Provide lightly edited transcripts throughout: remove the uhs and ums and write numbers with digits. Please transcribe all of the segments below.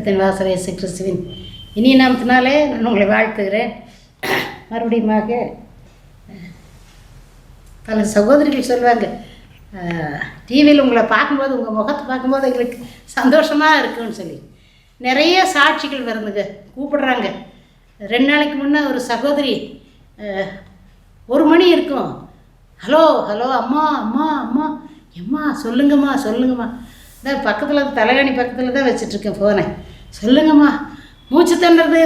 கர்த்தரின் வாசல் இயேசு கிறிஸ்துவின் இனிய நாமத்தினாலே நான் உங்களை வாழ்த்துகிறேன். மறுபடியுமாக பல சகோதரிகள் சொல்லுவாங்க, டிவியில் உங்களை பார்க்கும்போது, உங்கள் முகத்தை பார்க்கும்போது எங்களுக்கு சந்தோஷமாக இருக்குன்னு சொல்லி நிறைய சாட்சிகள் வருதுங்க. கூப்பிடுறாங்க. 2 நாளைக்கு முன்னே ஒரு சகோதரி 1 மணி இருக்கும், ஹலோ ஹலோ அம்மா அம்மா அம்மா எம்மா சொல்லுங்கம்மா சொல்லுங்கம்மா, இந்த பக்கத்தில் தலைகாணி பக்கத்தில் தான் வச்சிட்ருக்கேன் ஃபோனை, சொல்லுங்கம்மா, மூச்சு திணறது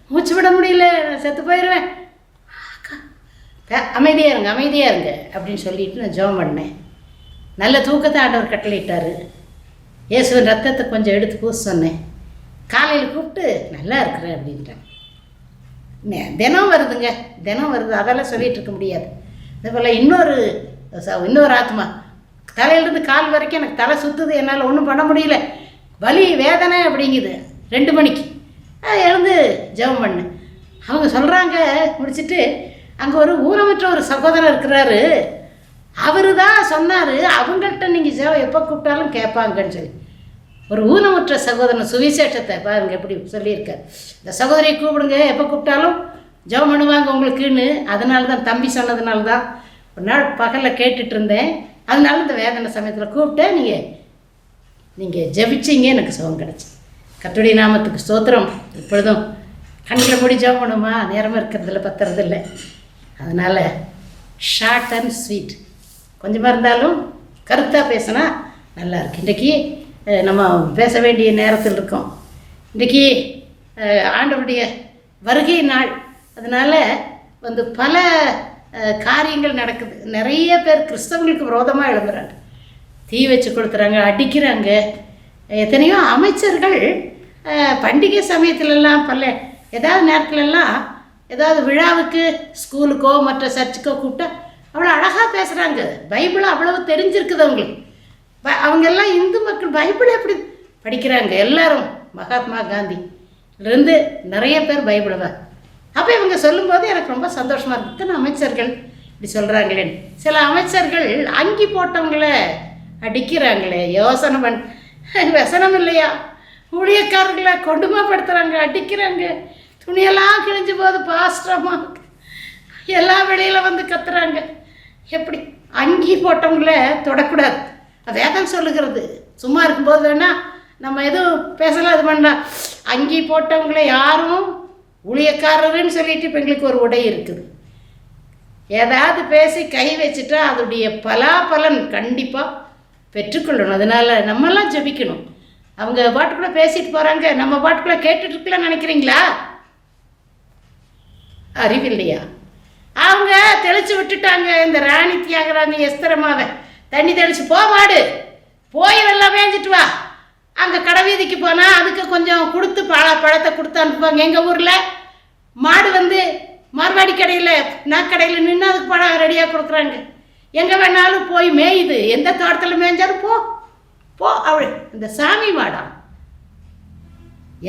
மூச்சு விட முடியல, நான் செத்து போயிடுவேன், அமைதியாக இருங்க அமைதியாக இருங்க அப்படின்னு சொல்லிட்டு நான் ஜெபம் பண்ணேன். நல்ல தூக்கத்தை ஆண்டவர் கட்டளையிட்டார். இயேசுவின் ரத்தத்தை கொஞ்சம் எடுத்து பூச சொன்னேன். காலையில் கூப்பிட்டு நல்லா இருக்கிறேன் அப்படின்ட்டேன். தினம் வருதுங்க, தினம் வருது, அதெல்லாம் சொல்லிகிட்டு இருக்க முடியாது. அதேபோல் இன்னொரு ஆத்மா, தலையிலேருந்து கால் வரைக்கும் எனக்கு தலை சுற்றுது, என்னால் ஒன்றும் பண்ண முடியல, வலி வேதனை அப்படிங்குது. 2 மணிக்கு எழுந்து ஜெபம் பண்ணேன். அவங்க சொல்கிறாங்க, முடிச்சுட்டு அங்கே ஒரு ஊனமற்ற ஒரு சகோதரர் இருக்கிறாரு, அவர் தான் சொன்னார் அவங்கள்ட்ட நீங்கள் ஜெபம் எப்போ கூப்பிட்டாலும் கேட்பாங்கன்னு சொல்லி. ஒரு ஊனமுற்ற சகோதரன் சுவிசேஷத்தை பாருங்க எப்படி சொல்லியிருக்கார். இந்த சகோதரியை கூப்பிடுங்க, எப்போ கூப்பிட்டாலும் ஜெபம் பண்ணுவாங்க உங்களுக்குன்னு. அதனால தான் தம்பி சொன்னதுனால தான் ஒரு நாள் பகலில் கேட்டுட்டு இருந்தேன். அதனால இந்த வேதனை சமயத்தில் கூப்பிட்டேன், நீங்கள் ஜெபிச்சிங்க, எனக்கு சுகம் கிடச்சி. கர்த்தருடைய நாமத்துக்கு ஸ்தோத்திரம். இப்பொழுதும் கண்களை மூடி ஜெபம் பண்ணுமா, நேரமாக இருக்கிறதில்ல, பத்துறதில்லை. அதனால் ஷார்ட் அண்ட் ஸ்வீட், கொஞ்சமாக இருந்தாலும் கருத்தாக பேசினா நல்லாயிருக்கு. இன்றைக்கி நம்ம பேச வேண்டிய நேரத்தில் இருக்கோம். இன்றைக்கி ஆண்டவருடைய வருகை நாள். அதனால் பல காரியங்கள் நடக்குது. நிறைய பேர் கிறிஸ்தவங்களுக்கு விரோதமாக எழுதுறாங்க, தீ வச்சு கொடுத்துறாங்க, அடிக்கிறாங்க. எத்தனையோ அமைச்சர்கள் பண்டிகை சமயத்துலலாம் ஏதாவது நேரத்துலலாம் ஏதாவது விழாவுக்கு ஸ்கூலுக்கோ மற்ற சர்ச்சுக்கோ கூப்பிட்டா அவ்வளோ அழகாக பேசுகிறாங்க. பைபிளை அவ்வளவு தெரிஞ்சிருக்குது அவங்களுக்கு. அவங்கெல்லாம் இந்து மக்கள் பைபிளை எப்படி படிக்கிறாங்க? எல்லாரும் மகாத்மா காந்திலேருந்து நிறைய பேர் பைபிளை தான். அப்போ இவங்க சொல்லும்போது எனக்கு ரொம்ப சந்தோஷமாக இருக்குது. இத்தனை அமைச்சர்கள் இப்படி சொல்கிறாங்களேன்னு. சில அமைச்சர்கள் அங்கி போட்டவங்கள அடிக்கிறாங்களே, யோசனை வசனம் இல்லையா, ஊழியக்காரர்களை கொடுமைப்படுத்துகிறாங்க, அடிக்கிறாங்க, துணியெல்லாம் கிழிஞ்சு போது பாஸ்டரமாக எல்லாம் வெளியில் கத்துறாங்க. எப்படி அங்கி போட்டவங்கள தொடக்கூடாது, வேதம் சொல்லுகிறது. சும்மா இருக்கும்போது வேணால் நம்ம எதுவும் பேசலாம், அது பண்ணலாம். அங்கி போட்டவங்கள யாரும் ஊழியக்காரருன்னு சொல்லிட்டு இப்போ எங்களுக்கு ஒரு உடை இருக்குது. ஏதாவது பேசி கை வச்சுட்டா அதோடைய பலாபலன் கண்டிப்பாக பெற்றுக்கொள்ளணும். அதனால் நம்மெல்லாம் ஜெபிக்கணும். அவங்க பாட்டுக்குள்ளே பேசிட்டு போகிறாங்க, நம்ம பாட்டுக்குள்ளே கேட்டுட்ருக்கலாம்னு நினைக்கிறீங்களா? அறிவில்லையா? அவங்க தெளித்து விட்டுட்டாங்க. இந்த ராணி தியாகராணி எஸ்தரமாவை தண்ணி தெளித்து மாடு போய் எல்லாம் வேஞ்சிட்டு வா. அங்கே கடை வீதிக்கு போனால் அதுக்கு கொஞ்சம் கொடுத்து பழத்தை கொடுத்து அனுப்புவாங்க. எங்கள் ஊரில் மாடு மார்வாடி கடையில் நாக்கடையில் நின்று அதுக்கு பழம் ரெடியாக கொடுக்குறாங்க. எங்கே வேணாலும் போய் மேயுது, எந்த தோட்டத்தில் மேய்ஞ்சாலும் போ அவள் இந்த சாமி மாடா.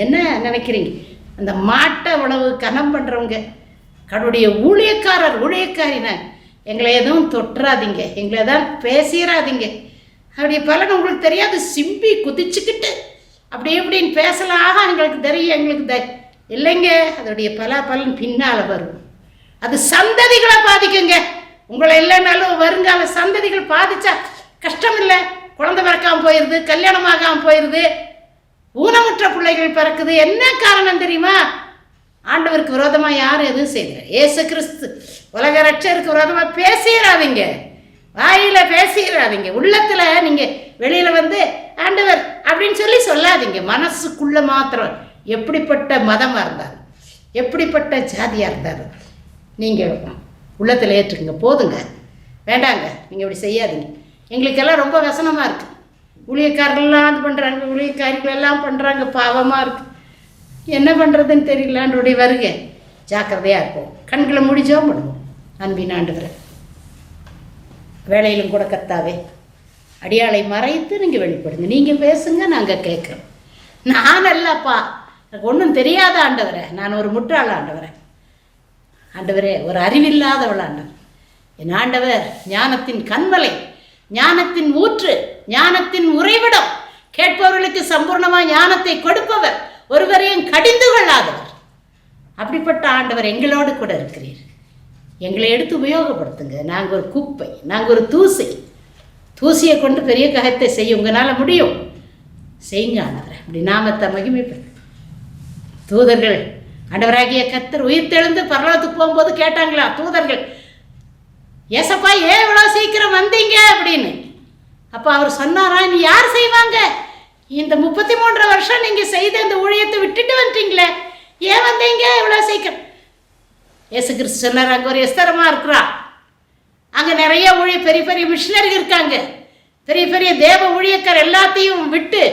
என்ன நினைக்கிறீங்க? அந்த மாட்டை உழவு கனம் பண்ணுறவங்க கடவுடைய ஊழியக்காரினா எங்களை எதுவும் தொட்டுறாதீங்க, எங்களை எதாவது பேசிடாதீங்க. அப்படி பலன் உங்களுக்கு தெரியாது. சிம்பி குதிச்சுக்கிட்டு அப்படி எப்படின்னு பேசலாம், எங்களுக்கு தெரியும், எங்களுக்கு இல்லைங்க. அதோடைய பலன் பின்னால் வரும். அது சந்ததிகளை பாதிக்குங்க. உங்களை இல்லைனாலும் வருங்கால சந்ததிகள் பாதிச்சா கஷ்டம் இல்லை. குழந்தை பிறக்காமல் போயிடுது, கல்யாணமாகாமல் போயிடுது, ஊனமுற்ற பிள்ளைகள் பிறக்குது. என்ன காரணம் தெரியுமா? ஆண்டவருக்கு விரோதமாக யாரும் எதுவும் செய்யல. இயேசு கிறிஸ்து உலக ரட்சருக்கு விரோதமாக பேசிடாதீங்க, வாயில் பேசிடாதீங்க. உள்ளத்தில் நீங்கள் வெளியில் ஆண்டவர் அப்படின்னு சொல்லாதீங்க. மனசுக்குள்ளே மாத்திரம் எப்படிப்பட்ட மதமாக இருந்தார், எப்படிப்பட்ட ஜாதியாக இருந்தார், நீங்கள் உள்ளத்தில் ஏற்றுக்குங்க. போதுங்க, வேண்டாங்க, நீங்கள் இப்படி செய்யாதீங்க. எங்களுக்கெல்லாம் ரொம்ப வசனமாக இருக்குது. ஊழியக்காரர்கள்லாம் அது பண்ணுறாங்க, ஊழியக்காரிகள் எல்லாம் பண்ணுறாங்க, பாவமாக இருக்குது. என்ன பண்ணுறதுன்னு தெரியல. ஆண்டவருடைய வருகை ஜாக்கிரதையாக இருப்போம். கண்களை முடிஞ்சோம் பண்ணுவோம். அன்பின் ஆண்டவரே, வேலையிலும் கூட கர்த்தாவே அடியாளை மறைத்து நீங்கள் வெளிப்படுங்க. நீங்கள் பேசுங்க, நாங்கள் கேட்குறோம். நான் அல்லப்பா, எனக்கு ஒன்றும் தெரியாத ஆண்டவரே, நான் ஒரு முட்டாள ஆண்டவரே, ஒரு அறிவில்லாதவள் ஆண்டவர். என் ஆண்டவர் ஞானத்தின் கண்மலை, ஞானத்தின் ஊற்று, ஞானத்தின் உறைவிடம், கேட்பவர்களுக்கு சம்பூர்ணமாக ஞானத்தை கொடுப்பவர், ஒருவரையும் கடிந்து கொள்ளாதவர். அப்படிப்பட்ட ஆண்டவர் எங்களோடு கூட இருக்கிறீர். எங்களை எடுத்து உபயோகப்படுத்துங்க. நாங்கள் ஒரு குப்பை, நாங்கள் ஒரு தூசி. தூசியை கொண்டு பெரிய காரியத்தை செய்ய உங்களால் முடியும். செய்யுங்க ஆண்டவரை. அப்படி நாமத்தை மகிமைப்படுத்த தூதர்கள் ஆண்டவராகிய கர்த்தர் உயிர்த்தெழுந்து பரலோகத்துக்கு போகும்போது கேட்டாங்களா தூதர்கள், ஏசப்பா ஏன் இவ்வளோ சீக்கிரம் வந்தீங்க அப்படின்னு. அப்போ அவர் சொன்னாரா, நீ யார் செய்வாங்க? இந்த 33 வருஷம் நீங்கள் செய்த இந்த ஊழியத்தை விட்டுட்டு வந்துட்டீங்களே, ஏன் வந்தீங்க இவ்வளோ சீக்கிரம்? இயேசு கிறிஸ்து சொன்னார், அங்கே ஒரு எஸ்தரமாக இருக்கிறா. அங்கே நிறைய பெரிய பெரிய மிஷினரி இருக்காங்க. பெரிய பெரிய தேவ ஊழியக்கார் எல்லாத்தையும் விட்டு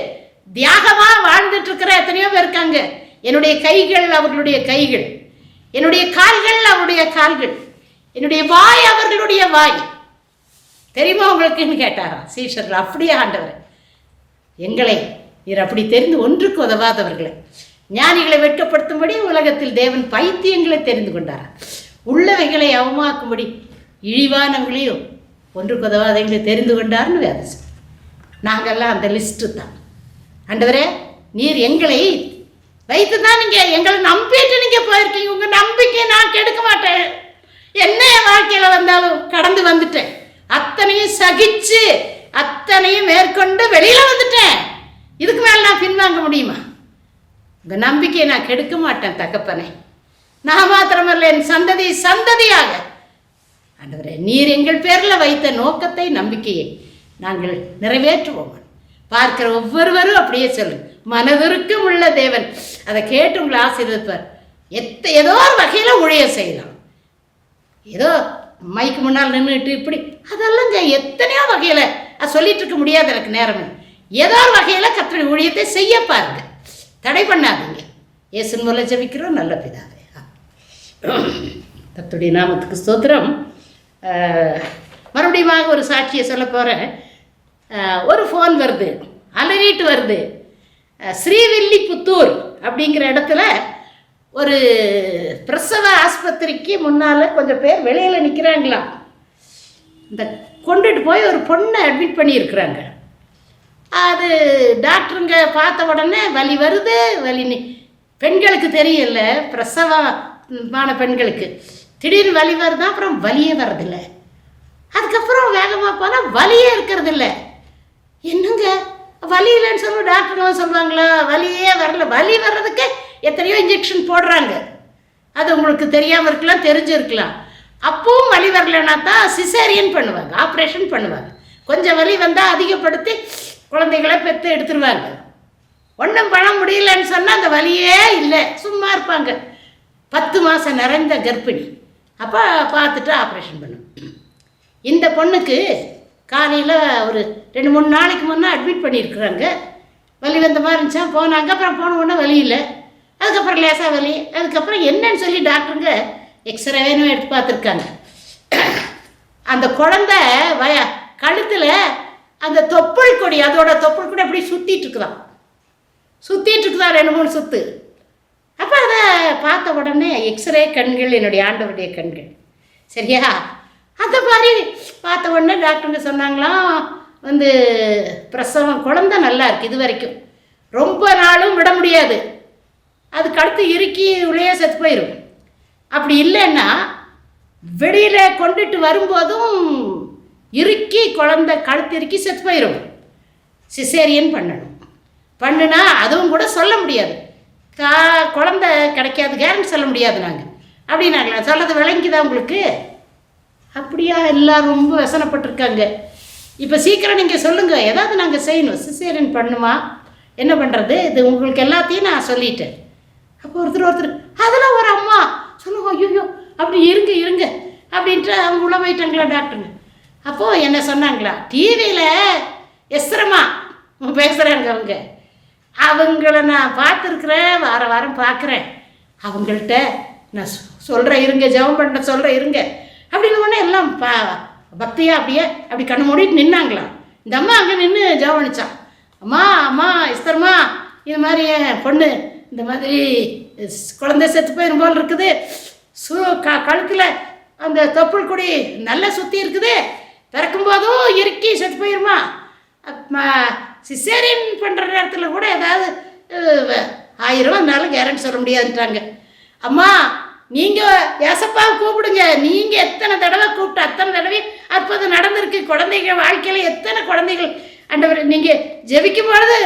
தியாகமாக வாழ்ந்துட்டு இருக்கிற எத்தனையோ பேர் இருக்காங்க. என்னுடைய கைகள் அவர்களுடைய கைகள், என்னுடைய கால்கள் அவருடைய கால்கள், என்னுடைய வாய் அவர்களுடைய வாய். தெரியுமா உங்களுக்குன்னு கேட்டாராம் சீஷர்கள். அப்படியே ஆண்டவர் எங்களை நீர் அப்படி தெரிந்து ஒன்றுக்கு உதவாதவர்களை, ஞானிகளை வெட்கப்படுத்தும்படி உலகத்தில் தேவன் பைத்தியங்களை தெரிந்து கொண்டாரா. உள்ளவைகளை அவமாக்கும்படி இழிவானவங்களையும் ஒன்றுக்கு உதவாதவங்களை தெரிந்து கொண்டார்னு வேதம். நாங்கள்லாம் அந்த லிஸ்ட்டு தான். ஆண்டவரே, நீர் எங்களை வைத்து தான் நீங்கள் எங்களை நம்பிட்டு நீங்கள் போயிருக்கீங்க. உங்கள் நம்பிக்கையை நான் கெடுக்க மாட்டேன். என்ன என் வாழ்க்கையில் வந்தாலும் கடந்து வந்துட்டேன். அத்தனையும் சகிச்சு அத்தனையும் மேற்கொண்டு வெளியில் வந்துட்டேன். இதுக்கு மேலே நான் பின்வாங்க முடியுமா? உங்கள் நம்பிக்கையை நான் கெடுக்க மாட்டேன் தகப்பனே. நான் மாத்திரமல்ல, என் சந்ததி சந்ததியாக ஆண்டவரே, நீர் எங்கள் பேரில் வைத்த நோக்கத்தை நம்பிக்கையை நாங்கள் நிறைவேற்றுவோம். பார்க்கிற ஒவ்வொருவரும் அப்படியே சொல்லுங்க, மனதிற்கும் உள்ள தேவன் அதை கேட்டு உங்களை ஆசீர்வதிப்பார். ஏதோ ஒரு வகையில் ஊழியம் செய்யலாம். ஏதோ மைக்கு முன்னால் நின்றுட்டு இப்படி அதெல்லாம் எத்தனையோ வகையில் அது சொல்லிட்டு இருக்க முடியாது. எனக்கு நேரம் ஏதோ ஒரு வகையில் கர்த்தருடைய ஊழியத்தை செய்ய பாருங்க, தடை பண்ணாதீங்க. இயேசுவின் மூலம் ஜெபிக்கிறோம் நல்ல பிதாவே. கர்த்தருடைய நாமத்துக்கு ஸ்தோத்திரம். மறுபடியும் ஒரு சாட்சியை சொல்ல போகிறேன். ஒரு ஃபோன் வருது, அலறிட்டு வருது. ஸ்ரீவில்லிபுத்தூர் அப்படிங்கிற இடத்துல ஒரு பிரசவ ஆஸ்பத்திரிக்கு முன்னால் கொஞ்சம் பேர் வெளியில் நிற்கிறாங்களாம். இந்த கொண்டுட்டு போய் ஒரு பொண்ணை அட்மிட் பண்ணியிருக்கிறாங்க. அது டாக்டருங்க பார்த்த உடனே வலி வருது, பெண்களுக்கு தெரியல, பிரசவமான பெண்களுக்கு திடீர்னு வலி வருது, அப்புறம் வலியே வர்றதில்ல. அதுக்கப்புறம் வேகமாக போனால் வலியே இருக்கிறதில்ல. என்னங்க வலி இல்லைன்னு சொல்லுவோம், டாக்டருங்க சொல்லுவாங்களா? வலியே வரல. வலி வர்றதுக்கு எத்தனையோ இன்ஜெக்ஷன் போடுறாங்க. அது உங்களுக்கு தெரியாமல் இருக்கலாம், தெரிஞ்சிருக்கலாம். அப்பவும் வலி வரலன்னா தான் சிசேரியன் பண்ணுவாங்க, ஆப்ரேஷன் பண்ணுவாங்க. கொஞ்சம் வலி வந்தால் அதிகப்படுத்தி குழந்தைகளை பெற்று எடுத்துருவாங்க. ஒன்றும் பண்ண முடியலன்னு சொன்னால் அந்த வலியே இல்லை, சும்மா இருப்பாங்க. 10 மாதம் நிறைந்த கர்ப்பிணி. அப்போ பார்த்துட்டு ஆப்ரேஷன் பண்ணும். இந்த பொண்ணுக்கு காலையில் ஒரு 2-3 நாளைக்கு முன்னே அட்மிட் பண்ணியிருக்கிறாங்க. வலி வந்த மாதிரி இருந்துச்சா, போனாங்க. அப்புறம் போன உடனே வலி இல்லை, அதுக்கப்புறம் லேசாக வலி. அதுக்கப்புறம் என்னன்னு சொல்லி டாக்டருங்க எக்ஸ்ரேவேனும் எடுத்து பார்த்துருக்காங்க. அந்த குழந்தை கழுத்தில் அந்த தொப்புள் கொடி, அதோட தொப்புள் கொடி அப்படி சுற்றிட்டு இருக்குதான் 2-3 சுற்று. அப்போ அதை பார்த்த உடனே எக்ஸ்ரே கண்கள், என்னுடைய ஆண்டவருடைய கண்கள், சரியா? அந்த மாதிரி பார்த்த உடனே டாக்டருங்க சொன்னாங்களாம், பிரசவம் குழந்தை நல்லா இருக்குது, இது வரைக்கும் ரொம்ப நாளும் விட முடியாது, அது கழுத்து இறுக்கி உள்ளே செத்து போயிடும். அப்படி இல்லைன்னா வெளியில் கொண்டுட்டு வரும்போதும் இறுக்கி குழந்தை கழுத்து இறுக்கி செத்து போயிடும். சிசேரியன் பண்ணுனா அதுவும் கூட சொல்ல முடியாது, குழந்தை கிடைக்காது, கேரண்டி சொல்ல முடியாது நாங்கள் அப்படின்னாங்களா. சொல்லது விளங்கிதான் உங்களுக்கு? அப்படியா? எல்லோரும் ரொம்ப வசனப்பட்டிருக்காங்க. இப்போ சீக்கிரம் நீங்கள் சொல்லுங்கள், ஏதாவது நாங்கள் செய்யணும். சிசேரியன் பண்ணுமா, என்ன பண்ணுறது? இது உங்களுக்கு எல்லாத்தையும் நான் சொல்லிட்டேன். அப்போ ஒருத்தர் அதெல்லாம் ஒரு அம்மா சொல்லுங்க, ஐயோ அப்படி இருங்க அப்படின்ட்டு அவங்க உள்ள போயிட்டாங்களா டாக்டருங்க. அப்போது என்ன சொன்னாங்களா, டிவியில் எஸ்ரமா பேசுகிறாங்க அவங்கள நான் பார்த்துருக்குறேன், வாரம் பார்க்குறேன். அவங்கள்ட்ட நான் சொல்கிறேன் இருங்க, ஜெபம் பண்ண சொல்கிறேன் இருங்க அப்படின்னு ஒன்று எல்லாம் பக்தியாக அப்படி கண்ணு மூடிட்டு நின்னாங்களாம். இந்த அம்மா அங்கே நின்று ஜெபம் பண்ணிச்சான். அம்மா இஸ்தர்மா, இது மாதிரி பொண்ணு இந்த மாதிரி குழந்தை செத்து போயிடும் போல் இருக்குது, கழுத்தில் அந்த தொப்புள் கொடி நல்லா சுற்றி இருக்குது, பிறக்கும்போதும் இறுக்கி செத்து போயிருமா, சிசேரியன் பண்ணுற நேரத்தில் கூட ஏதாவது 1000 இருந்தாலும் கேரண்டி சொல்ல முடியாதுன்றாங்க. அம்மா நீங்கள் ஏசப்பாவை கூப்பிடுங்க, நீங்கள் எத்தனை தடவை கூப்பிட்டு அத்தனை தடவை அற்புதம் நடந்திருக்கு. குழந்தைகள் வாழ்க்கையில் எத்தனை குழந்தைகள் ஆண்டவர் நீங்கள் ஜெபிக்கும் பொழுது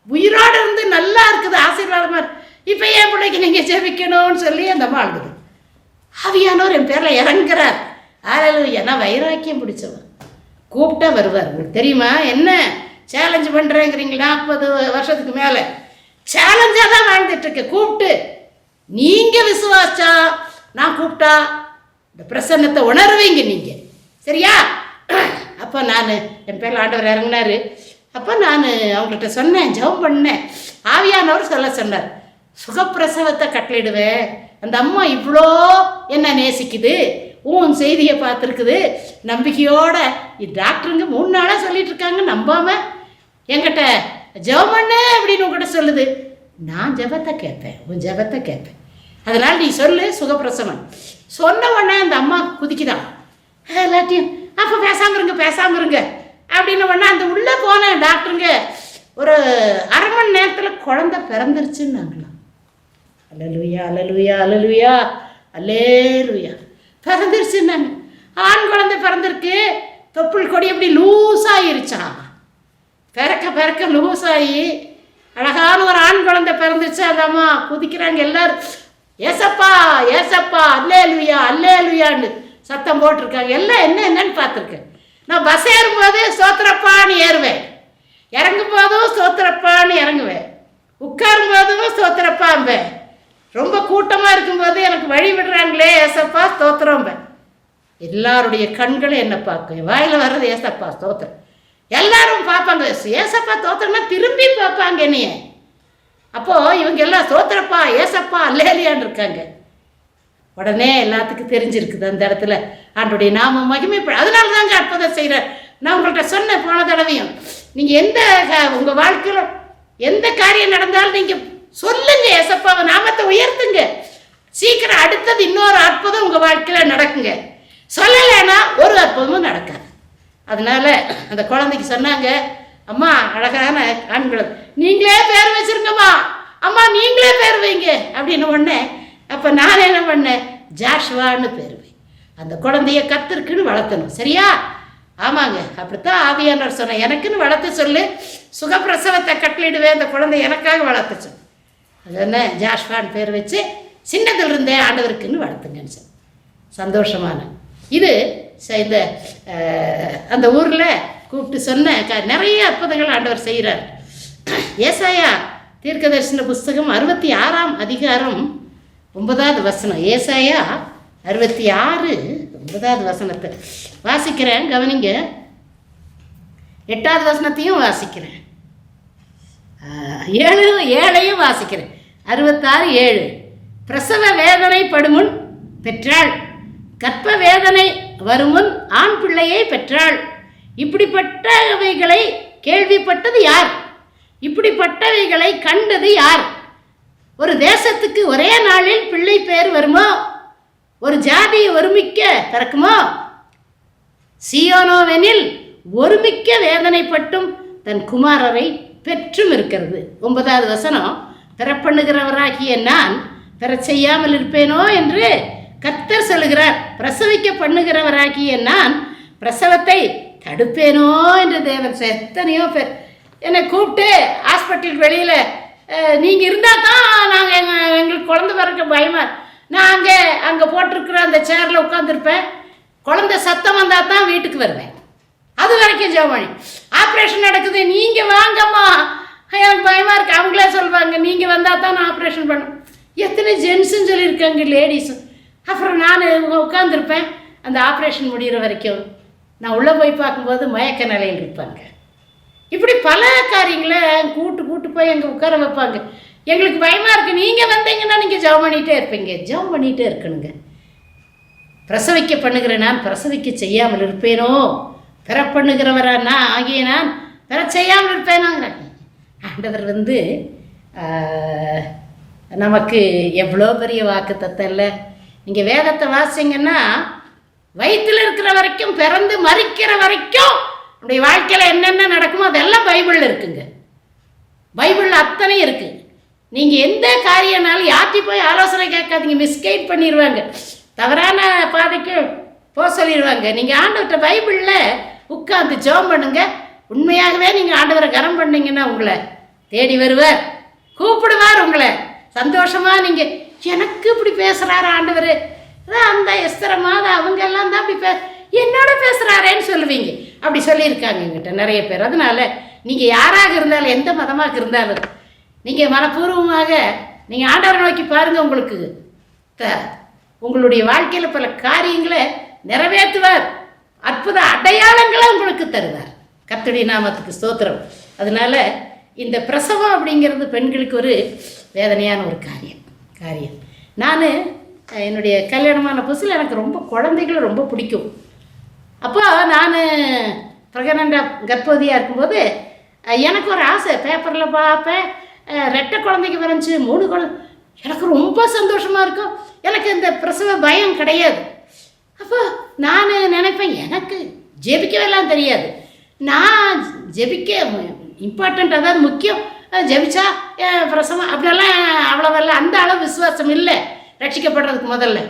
உயிரோடு இருந்து நல்லா இருக்குது, ஆசீர்வாதமாக இருக்கு. இப்போ என் பிள்ளைக்கு நீங்கள் ஜெபிக்கணும்னு சொல்லி அந்த அம்மா அழுகுது. ஆவியானவர் என் பேரில் இறங்குறார். அல்லேலூயா. நான் வைராக்கியம் பிடிச்சவன், கூப்பிட்டா வருவார். உங்களுக்கு தெரியுமா என்ன சேலஞ்சு பண்ணுறேங்கிறீங்களா? 40 வருஷத்துக்கு மேலே சேலஞ்சாக தான் வாழ்ந்துட்டுருக்கேன். கூப்பிட்டு நீங்கள் விசுவாசா நான் கூப்பிட்டா இந்த பிரசன்னத்தை உணர்வீங்க நீங்கள், சரியா? அப்போ நான் என் பேரில் ஆண்டவர் இறங்கினார். அப்போ நான் அவங்கள்ட்ட சொன்னேன், ஜெபம் பண்ணேன். ஆவியானவர் சொல்ல சொன்னார், சுகப்பிரசவத்தை கட்டளிடுவேன். அந்த அம்மா இவ்வளோ என்ன நேசிக்குது, உன் செய்தியை பார்த்துருக்குது, நம்பிக்கையோட டாக்டருங்க 3 நாளாக சொல்லிட்டு இருக்காங்க, நம்பாமல் என்கிட்ட ஜெபம் பண்ணு அப்படின்னு உங்ககிட்ட சொல்லுது. நான் ஜெபத்தை கேட்பேன், உன் ஜெபத்தை கேட்பேன். அதனால் நீ சொல்லு சுகப்பிரசவம். சொன்ன உடனே அந்த அம்மா குதிக்குதான். எல்லாத்தையும் அப்போ பேசாமல் இருங்க அப்படின்னு உடனே அந்த உள்ளே போனேன். டாக்டருங்க ஒரு 1/2 மணி நேரத்தில் குழந்தை பிறந்துருச்சுன்னாங்களாம். அல்லேலூயா அல்லேலூயா அல்லேலூயா அல்லேலூயா. பிறந்துருச்சுன்னாங்க. ஆண் குழந்தை பிறந்திருக்கு. தொப்புள் கொடி எப்படி லூஸாகிருச்சான். பிறக்க லூஸாகி அழகான ஒரு ஆண் குழந்தை பிறந்துருச்சு. அந்த அம்மா குதிக்கிறாங்க எல்லாரும். ஏசப்பா ஏசப்பா அல்லேலூயா அல்லேலூயான்னு சத்தம் போட்டிருக்காங்க. எல்லாம் என்னன்னு பார்த்துருக்கேன். நான் பஸ் ஏறும்போது ஸ்தோத்திரப்பான்னு ஏறுவேன், இறங்கும் போதும் ஸ்தோத்திரப்பான்னு இறங்குவேன், உட்காரும் போதும் ஸ்தோத்திரப்பாம்பேன். ரொம்ப கூட்டமாக இருக்கும்போது எனக்கு வழி விடுறாங்களே ஏசப்பா ஸ்தோத்திரம்பேன். எல்லாருடைய கண்களும் என்ன பார்க்கும், வாயில் வர்றது ஏசப்பா ஸ்தோத்திரம். எல்லாரும் பார்ப்பாங்க, ஏசப்பா ஸ்தோத்திரம்னா திரும்பி பார்ப்பாங்க என்னைய. அப்போது இவங்க எல்லாம் ஸ்தோத்திரப்பா ஏசப்பா அல்லேலியான்னு இருக்காங்க. உடனே எல்லாத்துக்கும் தெரிஞ்சிருக்குது அந்த இடத்துல ஆண்டுடைய நாம மகிமை. அதனால தாங்க அற்புதம் செய்கிறார். நான் உங்கள்கிட்ட சொன்னேன் போன தடவையும், நீங்கள் எந்த உங்கள் வாழ்க்கையில் எந்த காரியம் நடந்தாலும் நீங்கள் சொல்லுங்க, ஏசப்பாவை நாமத்தை உயர்த்துங்க. சீக்கிரம் அடுத்தது இன்னொரு அற்புதம் உங்கள் வாழ்க்கையில் நடக்குங்க. சொல்லலைன்னா ஒரு அற்புதமும் நடக்காது. அதனால அந்த குழந்தைக்கு சொன்னாங்க, அம்மா அழகான ஆண்கள் நீங்களே பேர் வச்சிருங்கம்மா, அம்மா நீங்களே பேர் வைங்க அப்படின்னு ஒன்று. அப்போ நான் என்ன பண்ணேன், ஜாஷ்வான்னு பேர் வை. அந்த குழந்தைய கத்திருக்குன்னு வளர்த்தணும், சரியா? ஆமாங்க, அப்படித்தான் ஆவியானவர் சொன்னேன். எனக்குன்னு வளர்த்து சொல்லு, சுகப்பிரசவத்தை கட்டளிடுவேன், அந்த குழந்தை எனக்காக வளர்த்து சொல்லு. அது என்ன ஜாஷ்வான்னு பேர் வச்சு சின்னதிலிருந்தே ஆண்டவருக்குன்னு வளர்த்துங்கன்னு சொல்லி சந்தோஷமான இது. இந்த அந்த ஊரில் கூப்பிட்டு சொன்ன நிறைய அற்புதங்கள் ஆண்டவர் செய்கிறார். ஏசாயா தீர்க்கதரிசன புஸ்தகம் 66ஆம் அதிகாரம் 9வது வசனம். ஏசாயா 66 9வது வசனத்தை வாசிக்கிறேன், கவனிங்க. 8வது வசனத்தையும் வாசிக்கிறேன், 7ஐயும் வாசிக்கிறேன். 66:7. பிரசவ வேதனை படுமுன் பெற்றாள், கற்ப வேதனை வருமுன் ஆண் பிள்ளையை பெற்றாள். இப்படிப்பட்டவைகளை கேள்விப்பட்டது யார்? இப்படிப்பட்டவைகளை கண்டது யார்? ஒரு தேசத்துக்கு ஒரே நாளில் பிள்ளை பேர் வருமோ? ஒரு ஜாதி ஒருமிக்க பிறக்குமோ? சீயோனோவெனில் ஒருமிக்க வேதனைப்பட்டும் தன் குமாரரை பெற்றும் இருக்கிறது. 9வது வசனம். பெறப்பண்ணுகிறவராகிய நான் பெற செய்யாமல் இருப்பேனோ என்று கர்த்தர் சொல்லுகிறார். பிரசவிக்க பண்ணுகிறவராகிய நான் பிரசவத்தை தடுப்பேனோ என்று தேவன். எத்தனையோ பேர் என்னை கூப்பிட்டு ஹாஸ்பிட்டலுக்கு வெளியில் நீங்கள் இருந்தால் தான் நாங்கள் எங்களுக்கு குழந்தை பிறக்க பயமாக, நான் அங்கே போட்டிருக்கிற அந்த சேரில் உட்காந்துருப்பேன். குழந்தை சத்தம் வந்தால் தான் வீட்டுக்கு வருவேன். அது வரைக்கும் ஜெபம். ஆப்ரேஷன் நடக்குது, நீங்கள் வாங்கம்மா, எனக்கு பயமாக இருக்குது. அவங்களே சொல்லுவாங்க, நீங்கள் வந்தால் தான் நான் ஆப்ரேஷன் பண்ணேன். எத்தனை ஜென்ஸுன்னு சொல்லியிருக்காங்க, லேடிஸும். அப்புறம் நான் உட்காந்துருப்பேன் அந்த ஆப்ரேஷன் முடிகிற வரைக்கும். நான் உள்ளே போய் பார்க்கும்போது மயக்க நிலையில் இருப்பாங்க. இப்படி பல காரியங்களை கூட்டு போய் அங்கே உட்கார வைப்பாங்க. எங்களுக்கு பயமாக இருக்குது. நீங்கள் வந்தீங்கன்னா நீங்கள் ஜெபம் பண்ணிகிட்டே இருப்பீங்க. ஜெபம் பண்ணிகிட்டே இருக்கணுங்க. பிரசவிக்க பண்ணுகிற நான் பிரசவிக்க செய்யாமல் இருப்பேனோ? பெற பண்ணுகிறவரா நான் ஆகிய நான் பெற செய்யாமல் இருப்பேனோங்கிறாங்க. ஆண்டவர் நமக்கு எவ்வளோ பெரிய வாக்கு தத்தம் இல்லை. நீங்கள் வேதத்தை வாசிங்கன்னா வயிற்றில் இருக்கிற வரைக்கும், பிறந்து மறிக்கிற வரைக்கும் நம்முடைய வாழ்க்கையில் என்னென்ன நடக்குமோ அதெல்லாம் பைபிளில் இருக்குங்க. பைபிளில் அத்தனை இருக்குது. நீங்கள் எந்த காரியம்னாலும் யார்ட்டி போய் ஆலோசனை கேட்காதீங்க, மிஸ்கைட் பண்ணிடுவாங்க, தவறான பாதைக்கு போக சொல்லிடுவாங்க. நீங்கள் ஆண்டவர்கிட்ட பைபிளில் உட்காந்து ஜெபம் பண்ணுங்க. உண்மையாகவே நீங்கள் ஆண்டவரை கனம் பண்ணீங்கன்னா உங்களை தேடி வருவார், கூப்பிடுவார் உங்களை. சந்தோஷமாக நீங்கள் எனக்கு இப்படி பேசுகிறாரு ஆண்டவர், அந்த எஸ்தரமாத அவங்க எல்லாம் தான் அப்படி என்னோட பேசுகிறாரேன்னு சொல்லுவீங்க. அப்படி சொல்லியிருக்காங்க எங்கிட்ட நிறைய பேர். அதனால் நீங்கள் யாராக இருந்தாலும் எந்த மதமாக இருந்தாலும் நீங்கள் மனப்பூர்வமாக நீங்கள் ஆண்டவரை நோக்கி பாருங்கள். உங்களுக்கு உங்களுடைய வாழ்க்கையில் பல காரியங்களை நிறைவேற்றுவார், அற்புத அடையாளங்களை உங்களுக்கு தருவார். கர்த்தருடைய நாமத்துக்கு ஸ்தோத்திரம். அதனால் இந்த பிரசவம் அப்படிங்கிறது பெண்களுக்கு ஒரு வேதனையான ஒரு காரியம். நான் என்னுடைய கல்யாணமான புதுசில் எனக்கு ரொம்ப குழந்தைகளை ரொம்ப பிடிக்கும். அப்போ நான் ப்ரெக்னெண்ட்டாக கர்ப்பவதியாக இருக்கும்போது எனக்கு ஒரு ஆசை, பேப்பரில் பார்ப்பேன், ரெட்டை குழந்தைக்கு பிறந்துச்சு, 3 குழந்தை. எனக்கு ரொம்ப சந்தோஷமாக இருக்கும். எனக்கு இந்த பிரசவ பயம் கிடையாது. அப்போ நான் நினைப்பேன், எனக்கு ஜெபிக்கவெல்லாம் தெரியாது. நான் ஜெபிக்க இம்பார்ட்டண்ட், அதாவது முக்கியம், ஜெபிச்சா பிரசவம் அப்படியெல்லாம் அவ்வளோவெல்லாம் அந்த அளவு விசுவாசம் இல்லை ரட்சிக்கப்படுறதுக்கு. முதல்ல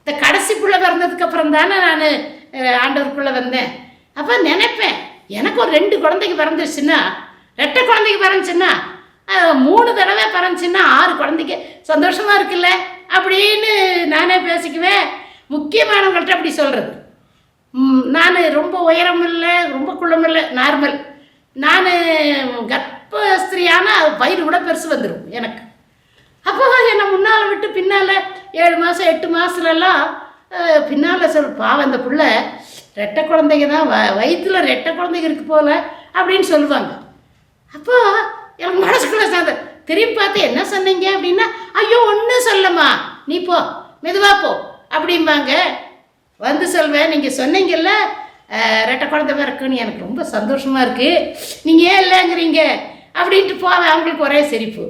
இந்த கடைசி பிள்ளை பிறந்ததுக்கு அப்புறம் தானே நான் ஆண்டவருக்குள்ளே வந்தேன். அப்போ நினைப்பேன், எனக்கு ஒரு 2 குழந்தைக்கு பிறந்துருச்சுன்னா, ரெட்டை குழந்தைக்கு பிறந்துச்சுன்னா, 3 தடவை பிறந்துச்சுன்னா 6 குழந்தைக்கு சந்தோஷமாக இருக்குல்ல அப்படின்னு நானே பேசிக்குவேன். முக்கியமானவங்கள்ட்ட அப்படி சொல்கிறது. நான் ரொம்ப உயரம் இல்லை, ரொம்ப குள்ளம் இல்லை, நார்மல். நான் கர்ப்பஸ்திரியான வயிறு கூட பெருசு வந்துடும் எனக்கு. அப்போ என்னை முன்னால் விட்டு பின்னால் 7 மாதம் 8 மாதத்துலலாம் பின்னால் பாவம் இந்த பிள்ளை ரெட்டை குழந்தைங்க தான், வயிற்றில் ரெட்டை குழந்தைங்க இருக்கு போல அப்படின்னு சொல்லுவாங்க. அப்போ எனக்கு மனசுக்குள்ள சார் திரும்பி பார்த்து என்ன சொன்னீங்க அப்படின்னா, ஐயோ ஒன்றும் சொல்லம்மா, நீ போ, மெதுவாக போ அப்படிம்பாங்க. வந்து சொல்வேன், நீங்கள் சொன்னீங்கல்ல ரெட்டை குழந்தை பிறக்குன்னு, எனக்கு ரொம்ப சந்தோஷமாக இருக்குது, நீங்கள் ஏன் இல்லைங்கிறீங்க அப்படின்ட்டு போவேன். அவங்களுக்கு ஒரே சிரிப்பு.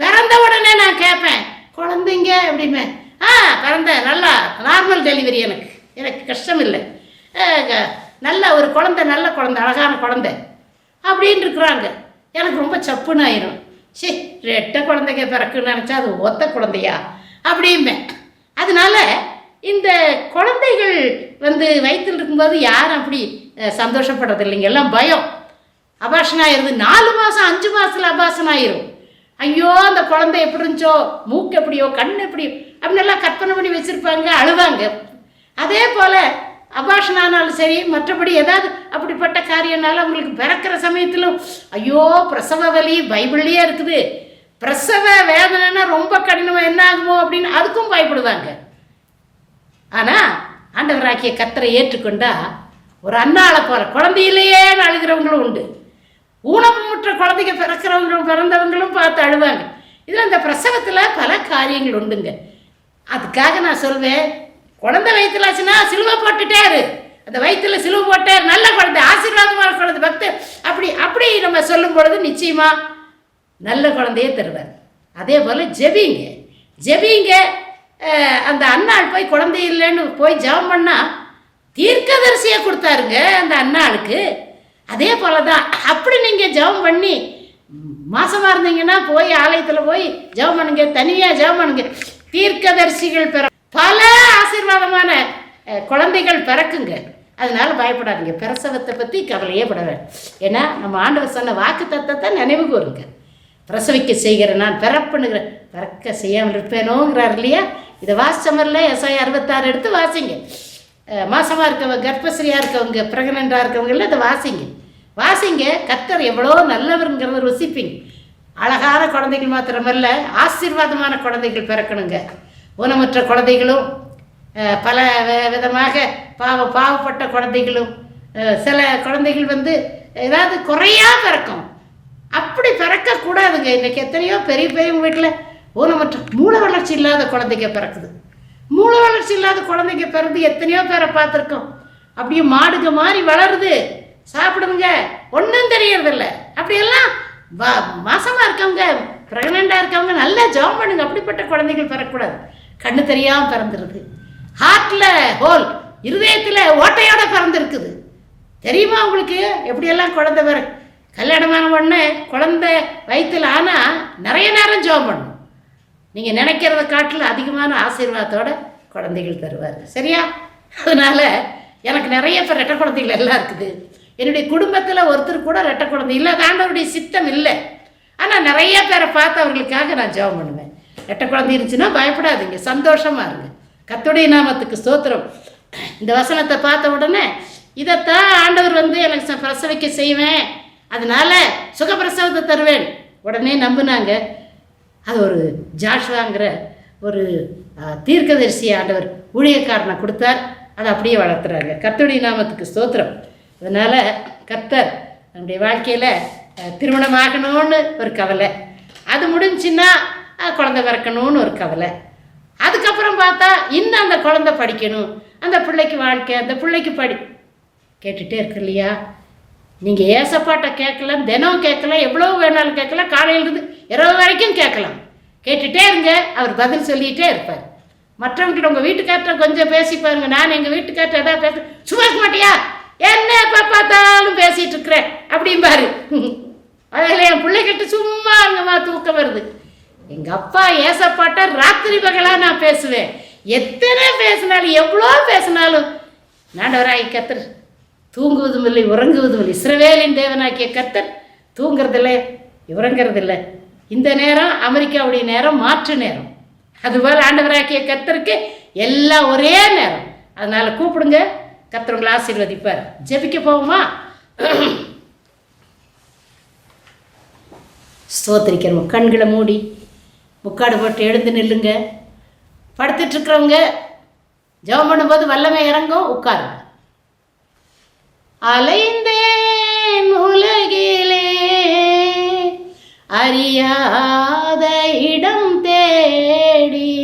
பிறந்த உடனே நான் கேட்பேன், குழந்தைங்க அப்படிமே, பிறந்த நல்லா நார்மல் டெலிவரி, எனக்கு கஷ்டம் இல்லை, நல்ல ஒரு குழந்தை, நல்ல குழந்தை, அழகான குழந்தை அப்படின்னு இருக்கிறாங்க. எனக்கு ரொம்ப சப்புன்னு ஆயிரும். சரி, ரெட்டை குழந்தைங்க பிறக்குன்னு நினச்சா அது ஒத்த குழந்தையா அப்படிம்பேன். அதனால இந்த குழந்தைகள் வயிற்றில் இருக்கும்போது யாரும் அப்படி சந்தோஷப்படுறது இல்லைங்க, எல்லாம் பயம். அபாஷன் ஆயிடுது. 4 மாதம் 5 மாதத்தில் அபாஷன் ஆயிரும். ஐயோ அந்த குழந்தை எப்படி இருந்துச்சோ, மூக்கு எப்படியோ, கண் எப்படியோ அப்படின்னு எல்லாம் கற்பனை பண்ணி வச்சுருப்பாங்க, அழுவாங்க. அதே போல் அபாஷன் ஆனாலும் சரி, மற்றபடி ஏதாவது அப்படிப்பட்ட காரியம்னாலும் அவங்களுக்கு பிறக்கிற சமயத்திலும் ஐயோ பிரசவ வலி பைபிள்லேயே இருக்குது, பிரசவ வேதனைன்னா ரொம்ப கடினமாக என்ன ஆகுமோ அப்படின்னு அதுக்கும் பயப்படுவாங்க. ஆனால் ஆண்டவராகிய கர்த்தரை ஏற்றுக்கொண்டா ஒரு அன்னாளை போல குழந்தையிலேயேன்னு அழுகிறவங்களும் உண்டு. ஊனமுற்ற குழந்தைங்க பிறந்தவங்களும் பார்த்து அழுவாங்க. இதில் அந்த பிரசவத்தில் பல காரியங்கள் உண்டுங்க. அதுக்காக நான் சொல்வேன், குழந்தை வயிற்றுலாச்சுன்னா சிலுவை போட்டுட்டாரு, அந்த வயிற்றில் சிலுவை போட்டார், நல்ல குழந்தை, ஆசீர்வாதமான குழந்தை, பக்தர் அப்படி நம்ம சொல்லும் பொழுது நிச்சயமாக நல்ல குழந்தையே தருவார். அதே போல் ஜெபிங்க. அந்த அன்னாள் போய் குழந்தை இல்லைன்னு போய் ஜெபம் பண்ணால் தீர்க்கதரிசியை கொடுத்தாருங்க அந்த அன்னாளுக்கு. அதே போல தான் அப்படி நீங்கள் ஜெபம் பண்ணி மாசமாக இருந்தீங்கன்னா போய் ஆலயத்தில் போய் ஜெபம் பண்ணுங்க, தனியாக ஜெபம் பண்ணுங்க. தீர்க்கதரிசிகள் பல ஆசீர்வாதமான குழந்தைகள் பிறக்குங்க. அதனால பயப்படாதீங்க, பிரசவத்தை பற்றி கவலையே பட வேண்டாம். ஏன்னா நம்ம ஆண்டவர் சொன்ன வாக்கு தத்தத்தை நினைவு கூறுங்க. பிரசவிக்க செய்கிற நான் பிறப்புனுங்கிற பிறக்க செய்யாமல் இருப்பேனோங்கிறார் இல்லையா? இதை வாசிச்சமரில் எஸ்ஐ 66 எடுத்து வாசிங்க. மாசமாக இருக்கவங்க, கர்ப்பஸ்ரீயாக இருக்கவங்க, ப்ரெக்னெண்ட்டாக இருக்கவங்கள இதை வாசிங்க. கர்த்தர் எவ்வளோ நல்லவருங்கிறத ருசிப்பீங்க. அழகான குழந்தைகள் மாத்திரமல்ல, ஆசீர்வாதமான குழந்தைகள் பிறக்கணுங்க. ஊனமுற்ற குழந்தைகளும், பல விதமாக பாவப்பட்ட குழந்தைகளும், சில குழந்தைகள் ஏதாவது குறையா பிறக்கும். அப்படி பிறக்கக்கூடாதுங்க. இன்றைக்கி எத்தனையோ பெரிய வீட்டில் ஊனமுற்ற மூளை வளர்ச்சி இல்லாத குழந்தைங்க பிறக்குது. மூளை வளர்ச்சி இல்லாத குழந்தைங்க பிறந்து எத்தனையோ பேரை பார்த்துருக்கோம். அப்படியே மாடுங்க மாதிரி வளருது, சாப்பிடுதுங்க, ஒன்றும் தெரியறதில்ல. அப்படியெல்லாம் மாசமாக இருக்கவங்க, ப்ரெக்னெண்ட்டாக இருக்கவங்க நல்லா ஜெபம் பண்ணுங்க. அப்படிப்பட்ட குழந்தைகள் பிறக்கக்கூடாது. கண்ணு தெரியாமல் பிறந்துருது, ஹார்ட்டில் ஹோல், இருதயத்தில் ஓட்டையோடு பிறந்திருக்குது. தெரியுமா உங்களுக்கு எப்படியெல்லாம் குழந்தை வர கல்யாணமான உடனே குழந்தை வயிற்றில் ஆனால் நிறைய நேரம் ஜெபம் பண்ணணும். நீங்கள் நினைக்கிறத காட்டில் அதிகமான ஆசீர்வாதத்தோட குழந்தைகள் தருவார். சரியா? அதனால் எனக்கு நிறைய பேர் ரெட்டை குழந்தைகள் எல்லாம் இருக்குது. என்னுடைய குடும்பத்தில் ஒருத்தர் கூட ரெட்டை குழந்தை இல்லை. அது ஆண்டவருடைய சித்தம் இல்லை. ஆனால் நிறைய பேரை பார்த்து அவர்களுக்காக நான் ஜெபம் பண்ணுவேன். ரெட்டை குழந்தை இருந்துச்சுன்னா பயப்படாதீங்க, சந்தோஷமாக இருங்க. கர்த்தருடைய நாமத்துக்கு ஸ்தோத்திரம். இந்த வசனத்தை பார்த்த உடனே இதைத்தான் ஆண்டவர் எனக்கு பிரசவிக்க செய்வேன், அதனால் சுகப்பிரசவத்தை தருவேன் உடனே நம்பினாங்க. அது ஒரு ஜாஷ்வாங்கிற ஒரு தீர்க்கதரிசி ஆண்டவர் ஊழியக்காரனை கொடுத்தார். அதை அப்படியே வளர்த்துறாங்க. கர்த்தருடைய நாமத்துக்கு ஸ்தோத்திரம். அதனால் கர்த்தர் நம்முடைய வாழ்க்கையில் திருமணம் ஆகணும்னு ஒரு கவலை, அது முடிஞ்சுன்னா குழந்தை பிறக்கணும்னு ஒரு கவலை, அதுக்கப்புறம் பார்த்தா இன்னும் அந்த குழந்தை படிக்கணும், அந்த பிள்ளைக்கு வாழ்க்கை, அந்த பிள்ளைக்கு கேட்டுகிட்டே இருக்கு இல்லையா? நீங்கள் ஏசப்பாட்டை கேட்கலாம், தினம் கேட்கலாம், எவ்வளோ வேணாலும் கேட்கலாம், காலையிலிருந்து இரவு வரைக்கும் கேட்கலாம். கேட்டுகிட்டே இருங்க, அவர் பதில் சொல்லிகிட்டே இருப்பார். மற்றவங்கிட்ட உங்கள் வீட்டுக்கார்ட்ட கொஞ்சம் பேசி பாருங்க. நான் எங்கள் வீட்டுக்கார்ட்ட எதாவது பேச சும்மா இருக்க மாட்டியா, என்ன எப்போ பார்த்தாலும் பேசிகிட்டு இருக்கிறேன் அப்படிம்பாரு. அதில் என் பிள்ளைகிட்ட சும்மா அங்கம்மா தூக்கம் வருது. எங்கள் அப்பா ஏசப்பாட்ட ராத்திரி பகலாக நான் பேசுவேன். எத்தனை பேசினாலும் எவ்வளோ பேசினாலும் ஆண்டவராகிய கர்த்தர் தூங்குவதும் இல்லை உறங்குவதும் இல்லை. இஸ்ரவேலின் தேவனாகிய கர்த்தர் தூங்குறதில்லை உறங்குறதில்லை. இந்த நேரம் அமெரிக்காவுடைய நேரம் மாற்று நேரம். அதுபோல் ஆண்டவராகிய கர்த்தருக்கு எல்லாம் ஒரே நேரம். அதனால் கூப்பிடுங்க, கர்த்தர் உங்களை ஆசீர்வதிப்பார். ஜெபிக்க போவோமா? ஸ்தோத்திரிக்கிறோம். கண்களை மூடி முக்காடு போட்டு எழுந்து நில்லுங்க. படுத்துட்ருக்கிறவங்க ஜெபம் பண்ணும்போது வல்லமை இறங்கும், உட்காருங்க. அலைந்தேன் உலகிலே அறியாத இடம் தேடி,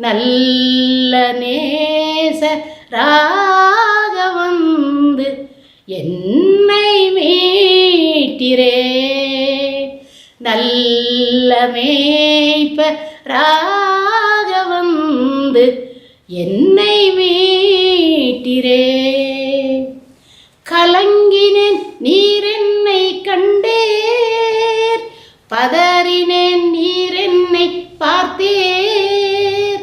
நல்ல நேச ராக வந்து என்னை மீட்டிரே, நல்ல மேய்ப்பராக வந்து என்னை மீட்டிரே. கலங்கினேன் நீர் என்னை கண்டேர், பதறினேன் நீர் என்னை பார்த்தேர்.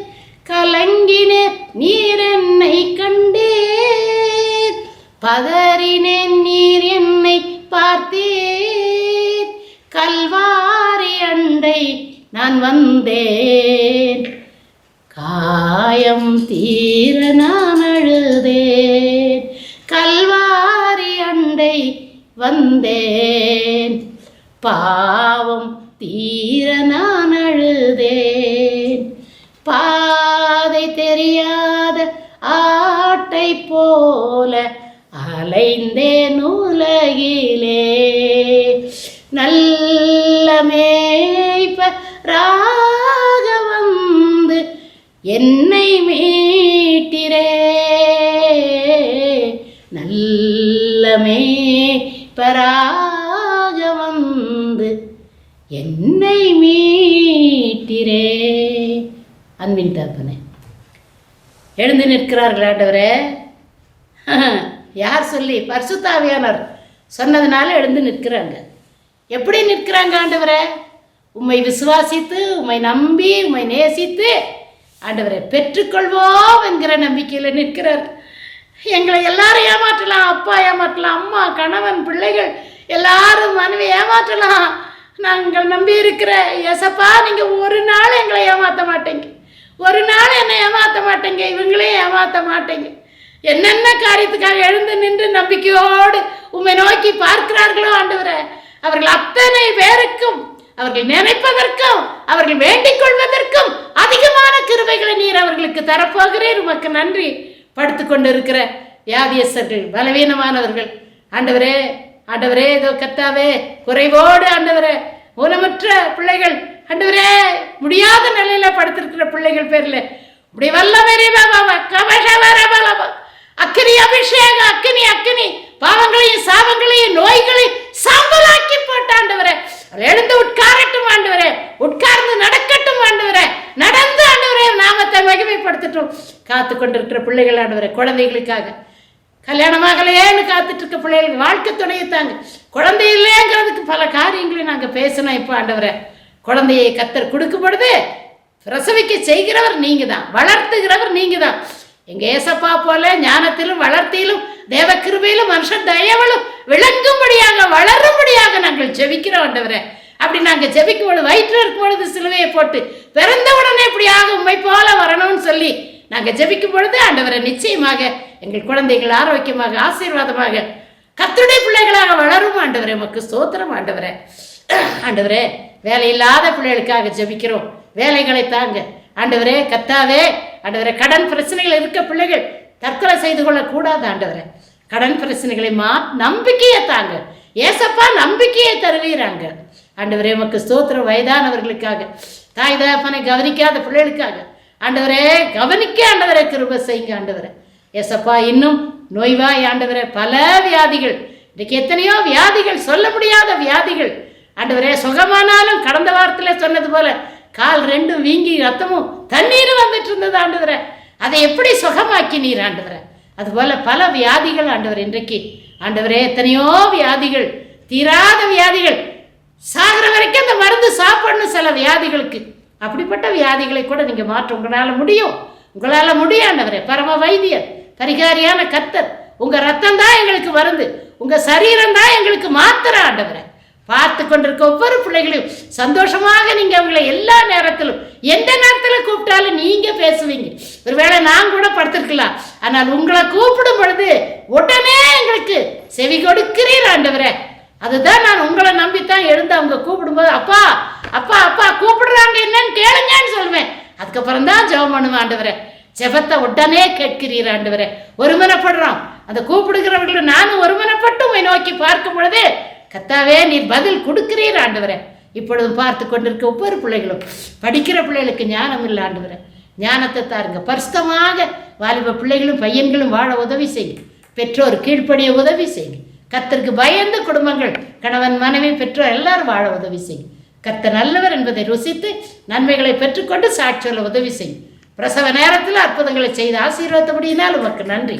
கலங்கினேன் நீர் என்னை கண்டேர், பதறினேன் நீர் என்னை பார்த்தேர். கல்வாரி அண்டை நான் வந்தேன், காயம் தீர நான் அழுதேன். கல்வாரி அண்டை வந்தேன், பாவம் தீர நான் அழுதேன். பாதை தெரியாத ஆட்டை போல அலைந்தேன் உலகிலே, நல்ல மேய்ப்பராக வந்து என்னை மீட்டிரே, நல்ல மேய்ப்பராக வந்து என்னை மீட்டிரே. அன்பின் தகப்பனே, எழுந்து நிற்கிறார்கள் ஆண்டவரே. யார் சொல்லி? பரிசுத்த ஆவியானவர் சொன்னதுனால எழுந்து நிற்கிறாங்க. எப்படி நிற்கிறாங்க ஆண்டவரே? உம்மை விசுவாசித்து, உம்மை நம்பி, உம்மை நேசித்து ஆண்டவரை பெற்றுக்கொள்வோம் என்கிற நம்பிக்கையில் நிற்கிறார். எங்களை எல்லாரும் ஏமாற்றலாம், அப்பா ஏமாற்றலாம், அம்மா, கணவன், பிள்ளைகள் எல்லாரும் மனைவி ஏமாற்றலாம். நாங்கள் நம்பி இருக்கிற ஏசப்பா, நீங்கள் ஒரு நாள் எங்களை ஏமாற்ற மாட்டேங்க, ஒரு நாள் என்னை ஏமாற்ற மாட்டேங்க, இவங்களே ஏமாற்ற மாட்டேங்க. என்னென்ன காரியத்துக்காக எழுந்து நின்று நம்பிக்கையோடு உம்மை நோக்கி பார்க்கிறார்களோ ஆண்டவரே, அவர்கள் அத்தனை பேருக்கும், அவர்கள் நினைப்பதற்கும், அவர்கள் வேண்டிக் கொள்வதற்கும் அதிகமான கிருபைகளை நீர் அவர்களுக்கு தரப்போகிறேன். உமக்கு நன்றி. படுத்து கொண்டு இருக்கிற வியாதியஸ்தர்கள், பலவீனமானவர்கள் ஆண்டவரே, ஆண்டவரே, இதோ கர்த்தாவே, குறைவோடு ஆண்டவரே, ஊனமற்ற பிள்ளைகள் ஆண்டவரே, முடியாத நிலையில படுத்திருக்கிற பிள்ளைகள் பேர்ல இப்படி வல்லமை அக்கினி அபிஷேகம், அக்கினி அக்கினி பாவங்களையும் சாபங்களையும் நோய்களையும் சாம்பலாக்கி போட்ட ஆண்டவரே, எழுந்து உட்காரட்டும் ஆண்டவரே, உட்கார்ந்து நடக்கட்டும் ஆண்டவரே, நடந்து ஆண்டவரே நாமத்தை மகிமைப்படுத்தட்டும். காத்து கொண்டிருக்கிற பிள்ளைகள் ஆண்டவரே, குழந்தைகளுக்காக கல்யாணமாகலையேன்னு காத்துட்டு இருக்க பிள்ளைகளுக்கு வாழ்க்கை துணையை தாங்க. குழந்தை இல்லைங்கிறதுக்கு பல காரியங்களையும் நாங்கள் பேசணும். இப்போ ஆண்டவரை குழந்தையை கத்தர் கொடுக்கும் பொழுது பிரசவிக்க செய்கிறவர் நீங்கள் தான், வளர்த்துகிறவர் நீங்கள் தான். எங்கள் ஏசப்பா போல ஞானத்திலும் வளர்த்தியிலும் தேவ கிருபையிலும் மனுஷன் தயவலும் விளங்கும்படியாக வளரும்படியாக நாங்கள் ஜெபிக்கிறோம் ஆண்டவரை. அப்படி நாங்கள் ஜெபிக்கும் பொழுது வயிற்றில் இருக்கும் பொழுது சிலுவையை போட்டு பிறந்த உடனே இப்படியாக உண்மை போல வரணும்னு சொல்லி நாங்கள் ஜெபிக்கும் பொழுது ஆண்டவரை நிச்சயமாக எங்கள் குழந்தைகள் ஆரோக்கியமாக ஆசீர்வாதமாக கர்த்தருடைய பிள்ளைகளாக வளரும் ஆண்டவரே. உமக்கு ஸ்தோத்திரம் ஆண்டவரே. ஆண்டவரே, வேலை இல்லாத பிள்ளைகளுக்காக ஜெபிக்கிறோம். வேலைகளை தாங்க ஆண்டவரே. கர்த்தாவே ஆண்டவரே, கடன் பிரச்சனைகள் இருக்க பிள்ளைகள் தற்கொலை செய்து கொள்ளக்கூடாது ஆண்டவரே. கடன் பிரச்சனைகளை நம்பிக்கையை தாங்க ஏசப்பா, நம்பிக்கையை தருவீராங்க ஆண்டவரே. உமக்கு ஸ்தோத்திரம். வயதானவர்களுக்காக, தாய் தகப்பனை கவனிக்காத பிள்ளைகளுக்காக ஆண்டவரே கவனிக்க ஆண்டவரே கிருபை செய்யுங்க ஆண்டவரே. ஏசப்பா, இன்னும் நோய்வாய் ஆண்டவரே பல வியாதிகள், இன்றைக்கு எத்தனையோ வியாதிகள், சொல்ல முடியாத வியாதிகள் ஆண்டவரே. சுகமானாலும் கடந்த வாரத்தில் சொன்னது போல கால் ரெண்டும் வீங்கி ரத்தமும் தண்ணீரும் வந்துட்டு இருந்தது ஆண்டவரே. அதை எப்படி சுகமாக்கினீர் ஆண்டவரே. அதுபோல பல வியாதிகள் ஆண்டவர் இன்றைக்கு ஆண்டவரே, எத்தனையோ வியாதிகள், தீராத வியாதிகள், சாகிற வரைக்கும் அந்த மருந்து சாப்பிடணும் சில வியாதிகளுக்கு. அப்படிப்பட்ட வியாதிகளை கூட நீங்கள் மாற்ற உங்களால் முடியும், உங்களால் முடியும் ஆண்டவரே. பரம வைத்தியர், பரிகாரியான கர்த்தர், உங்கள் ரத்தம் தான் எங்களுக்கு மருந்து, உங்கள் சரீரம் தான் எங்களுக்கு மாத்திரை ஆண்டவரை. பார்த்து கொண்டிருக்க ஒவ்வொரு பிள்ளைகளையும் சந்தோஷமாக நீங்கள் அவங்களை எல்லா நேரத்திலும் எந்த நேரத்தில் கூப்பிட்டாலும் நீங்கள் பேசுவீங்க. ஒருவேளை நான் கூட படுத்திருக்கலாம், ஆனால் உங்களை கூப்பிடும் பொழுது உடனே எங்களுக்கு செவி கொடுக்கிறீர் ஆண்டவரே. அதுதான் நான் உங்களை நம்பித்தான் எழுந்து அவங்க கூப்பிடும்போது அப்பா அப்பா அப்பா கூப்பிடுறாங்க என்னன்னு கேளுங்கன்னு சொல்லுவேன். அதுக்கப்புறம் தான் ஜெபம் பண்ணுவேன் ஆண்டவரே. ஜெபத்தை உடனே கேட்கிறீர் ஆண்டவரே. ஒருமனப்படுறோம், அந்த கூப்பிடுகிறவர்களும் நானும் ஒருமனப்பட்டு உம்மை நோக்கி பார்க்கும் பொழுது கர்த்தாவே நீர் பதில் கொடுக்கிறீர் ஆண்டவரே. இப்பொழுதும் பார்த்து கொண்டிருக்க ஒவ்வொரு பிள்ளைகளும், படிக்கிற பிள்ளைகளுக்கு ஞானம் இல்லை ஆண்டவரே, ஞானத்தை தாருங்க. பரிசுத்தமாக வாலிப பிள்ளைகளும் பையன்களும் வாழ உதவி செய்யுங்க. பெற்றோர் கீழ்ப்படிய உதவி செய்யுங்க. கர்த்தருக்கு பயந்த குடும்பங்கள், கணவன் மனைவி பெற்றோர் எல்லாரும் வாழ உதவி செய்யும். கர்த்தர் நல்லவர் என்பதை ருசித்து நன்மைகளை பெற்றுக்கொண்டு சாட்சியில் உதவி செய்யும். பிரசவ நேரத்தில் அற்புதங்களை செய்து ஆசீர்வாதப்படியினால் உமக்கு நன்றி.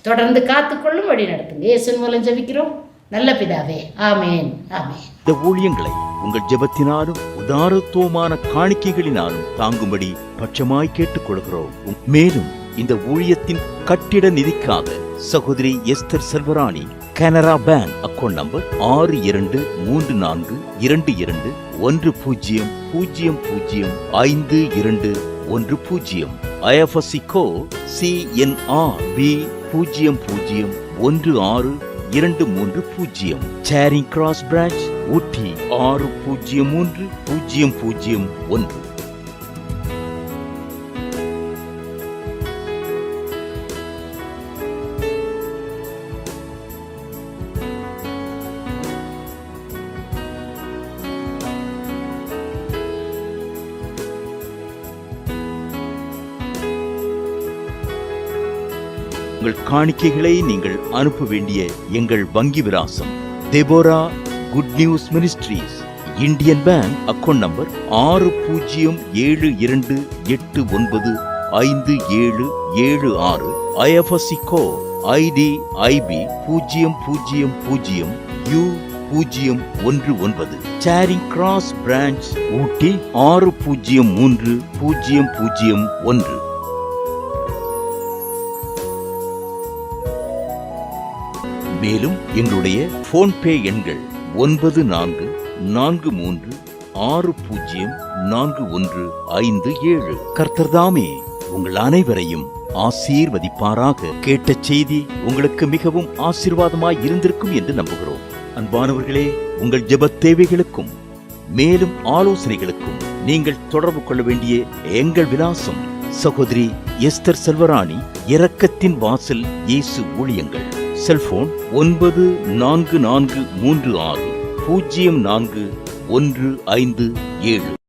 தொடர்ந்து காத்துக்கொள்ளும் வழி நடத்துங்க. இயேசுவின் மூலம் ஜெபிக்கிறோம் நல்ல பிதாவே, ஆமேன் ஆமேன். இந்த ஊழியங்களை உங்கள் ஜெபத்தினாலும் உதாரத்துவமான காணிக்கைகளினாலும் தாங்கும்படி பட்சமாய் கேட்டுக்கொள்கிறோம். மேலும் இந்த ஊழியத்தின் கட்டிட நிதிக்காக சகோதரி Esther Selvarani, Canara bank account number 622221005210, IFSC code CNRB 00162330, சேரிங் கிராஸ் பிரான்ச் ஊட்டி 603001. உங்கள் காணிக்கைகளை நீங்கள் அனுப்ப வேண்டிய எங்கள் வங்கி விலாசம்: Deborah good news ministries, Indian bank account number 6078955776, IFSC code IDIB 0000U019, சேரிங் கிராஸ் பிரான்ச் ஊட்டி 603001. மேலும் எங்களுடைய போன்பே எண்கள் 9443604157. கர்த்தர்தாமே உங்கள் அனைவரையும் ஆசீர்வதிப்பாராக. கேட்ட செய்தி உங்களுக்கு மிகவும் ஆசீர்வாதமாய் இருந்திருக்கும் என்று நம்புகிறோம். அன்பானவர்களே, உங்கள் ஜெப தேவைகளுக்கும் மேலும் ஆலோசனைகளுக்கும் நீங்கள் தொடர்பு கொள்ள வேண்டிய எங்கள் விலாசம்: சகோதரி எஸ்தர் செல்வராணி, இரக்கத்தின் வாசல் இயேசு ஊழியங்கள். செல்போன் 9443604157.